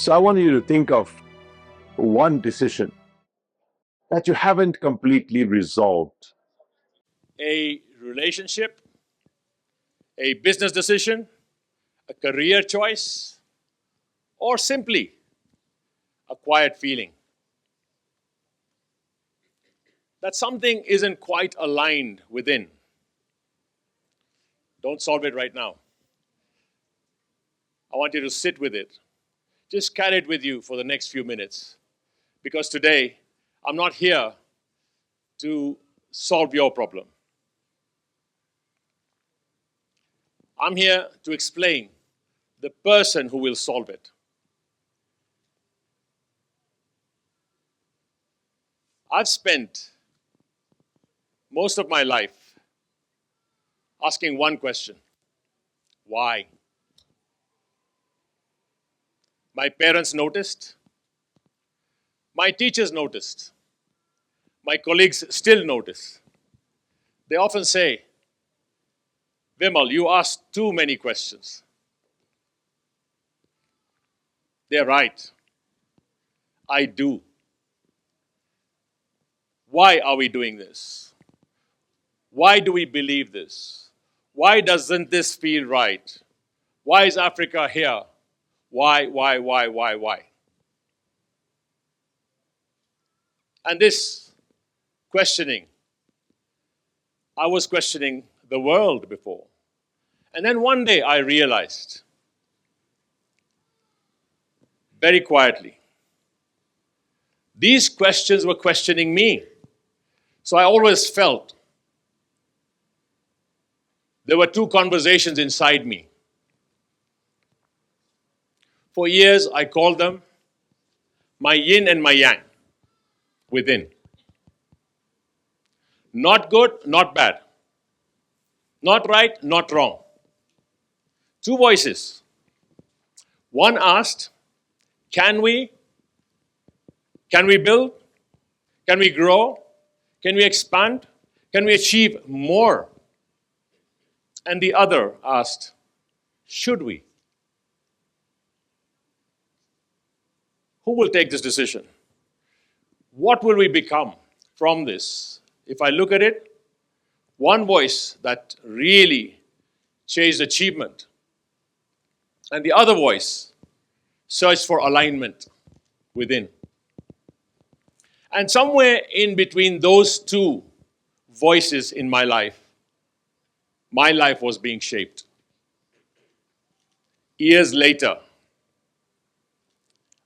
So I want you to think of one decision that you haven't completely resolved. A relationship, a business decision, a career choice, or simply a quiet feeling that something isn't quite aligned within. Don't solve it right now. I want you to sit with it. Just carry it with you for the next few minutes. Because today, I'm not here to solve your problem. I'm here to explain the person who will solve it. I've spent most of my life asking one question: why? My parents noticed, my teachers noticed, my colleagues still notice. They often say, Vimal, you ask too many questions. They're right. I do. Why are we doing this? Why do we believe this? Why doesn't this feel right? Why is Africa here? Why? And this questioning, I was questioning the world before. And then one day I realized, very quietly, these questions were questioning me. So I always felt there were two conversations inside me. For years, I called them my yin and my yang within. Not good, not bad. Not right, not wrong. Two voices. One asked, can we build? Can we grow? Can we expand? Can we achieve more? And the other asked, should we? Who will take this decision? What will we become from this? If I look at it, one voice that really chased achievement, and the other voice searched for alignment within. And somewhere in between those two voices in my life was being shaped. Years later,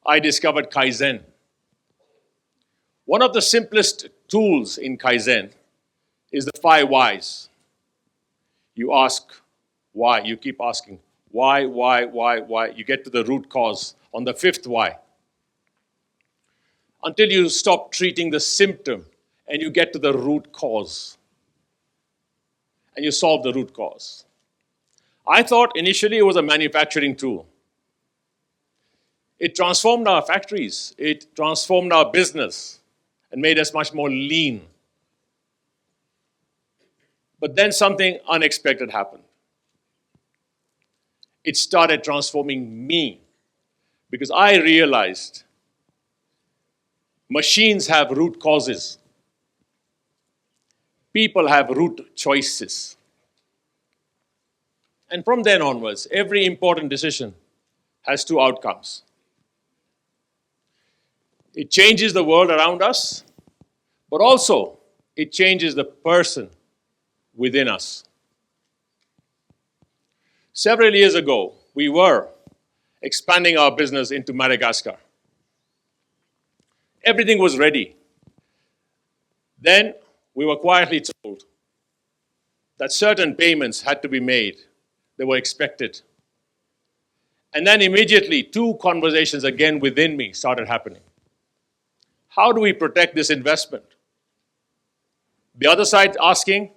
I discovered Kaizen. One of the simplest tools in Kaizen is the 5 whys. You ask why, you keep asking why. You get to the root cause on the 5th why. Until you stop treating the symptom and you get to the root cause. And you solve the root cause. I thought initially it was a manufacturing tool. It transformed our factories. It transformed our business and made us much more lean. But then something unexpected happened. It started transforming me because I realized machines have root causes. People have root choices. And from then onwards, every important decision has 2 outcomes. It changes the world around us, but also it changes the person within us. Several years ago, we were expanding our business into Madagascar. Everything was ready. Then we were quietly told that certain payments had to be made. They were expected. And then immediately 2 conversations again within me started happening. How do we protect this investment? The other side asking,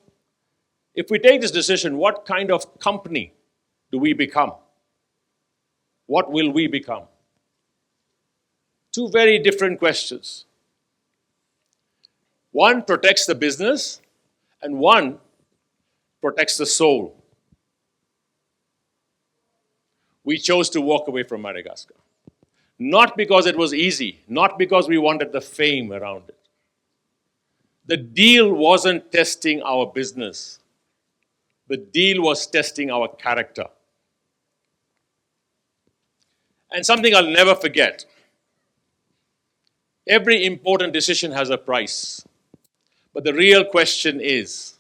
if we take this decision, what kind of company do we become? What will we become? 2 very different questions. One protects the business, and one protects the soul. We chose to walk away from Madagascar. Not because it was easy, not because we wanted the fame around it. The deal wasn't testing our business. The deal was testing our character. And something I'll never forget. Every important decision has a price. But the real question is,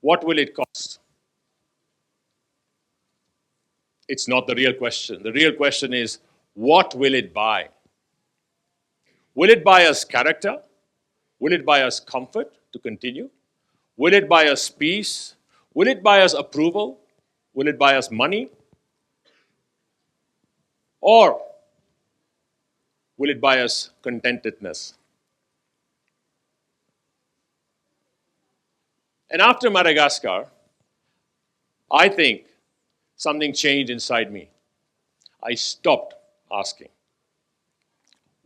what will it cost? It's not the real question. The real question is, what will it buy? Will it buy us character? Will it buy us comfort to continue? Will it buy us peace? Will it buy us approval? Will it buy us money? Or will it buy us contentedness? And after Madagascar, I think something changed inside me. I stopped asking,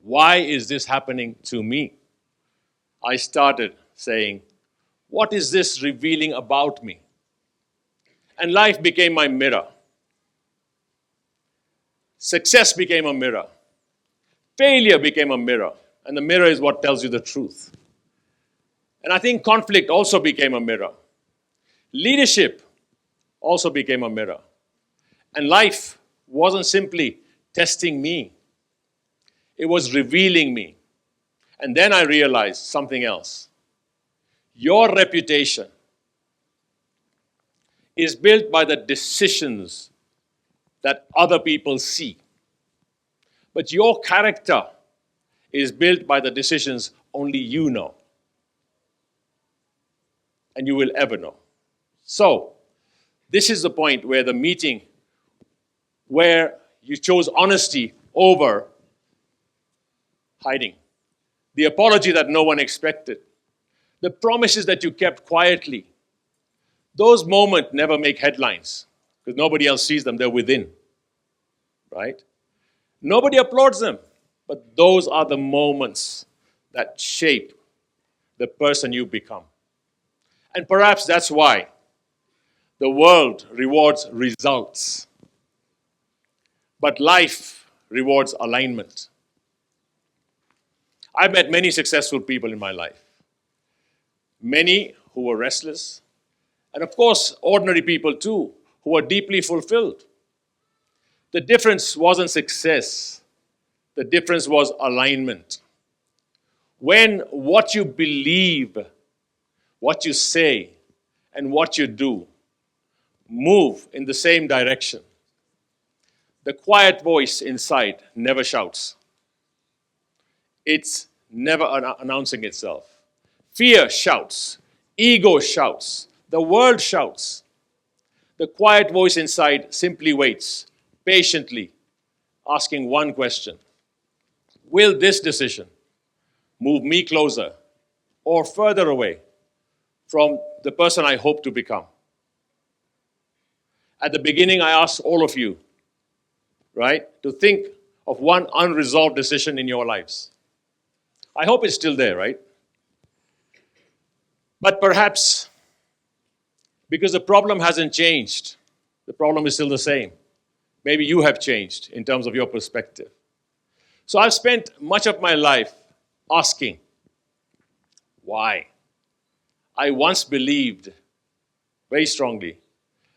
why is this happening to me? I started saying, what is this revealing about me? And life became my mirror. Success became a mirror. Failure became a mirror. And the mirror is what tells you the truth. And I think conflict also became a mirror. Leadership also became a mirror. And life wasn't simply testing me. It was revealing me. And then I realized something else. Your reputation is built by the decisions that other people see. But your character is built by the decisions only you know. And you will ever know. So, this is the point where the meeting, where you chose honesty over hiding. The apology that no one expected. The promises that you kept quietly. Those moments never make headlines because nobody else sees them, they're within. Right? Nobody applauds them, but those are the moments that shape the person you become. And perhaps that's why the world rewards results, but life rewards alignment. I've met many successful people in my life. Many who were restless, and of course, ordinary people too, who were deeply fulfilled. The difference wasn't success. The difference was alignment. When what you believe, what you say, and what you do move in the same direction, the quiet voice inside never shouts. It's never announcing itself. Fear shouts. Ego shouts. The world shouts. The quiet voice inside simply waits, patiently, asking one question. Will this decision move me closer or further away from the person I hope to become? At the beginning, I asked all of you, right, to think of one unresolved decision in your lives. I hope it's still there, right? But perhaps, because the problem hasn't changed, the problem is still the same. Maybe you have changed in terms of your perspective. So I've spent much of my life asking, why? I once believed very strongly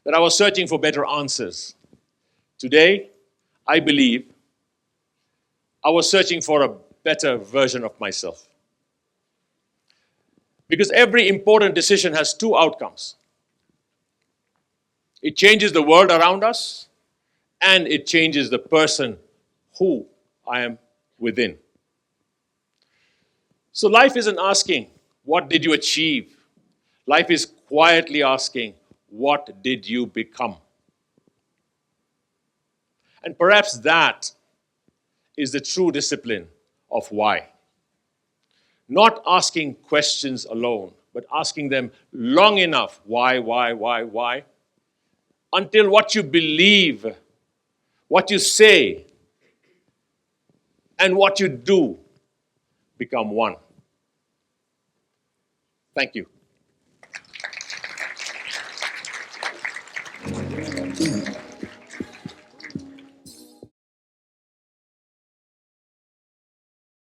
that I was searching for better answers. Today, I believe I was searching for a better version of myself. Because every important decision has two outcomes. It changes the world around us, and it changes the person who I am within. So life isn't asking, what did you achieve? Life is quietly asking, what did you become? And perhaps that is the true discipline of why. Not asking questions alone, but asking them long enough, why, until what you believe, what you say, and what you do become one. Thank you.